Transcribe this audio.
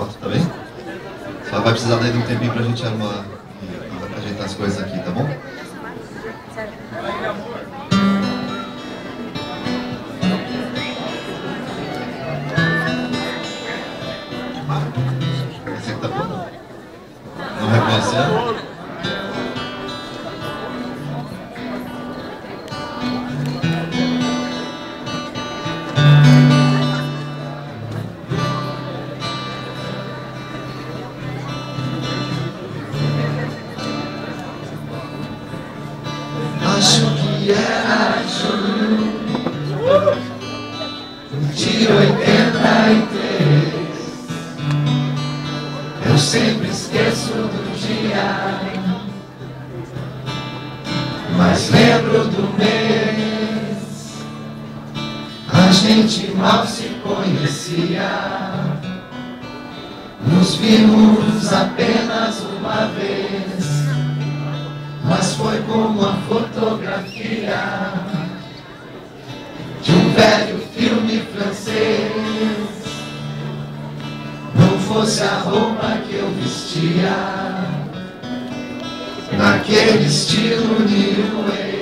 foto, tá bem? Só vai precisar daí de um tempinho pra gente arrumar e ajeitar as coisas aqui, tá bom? Esse aqui tá bom? Não reconhecendo? Acho que era julho de 83. Eu sempre esqueço do dia, mas lembro do mês. A gente mal se conhecia, nos vimos apenas uma vez, mas foi como a fotografia de um velho filme francês. Não fosse a roupa que eu vestia, naquele estilo New Wave.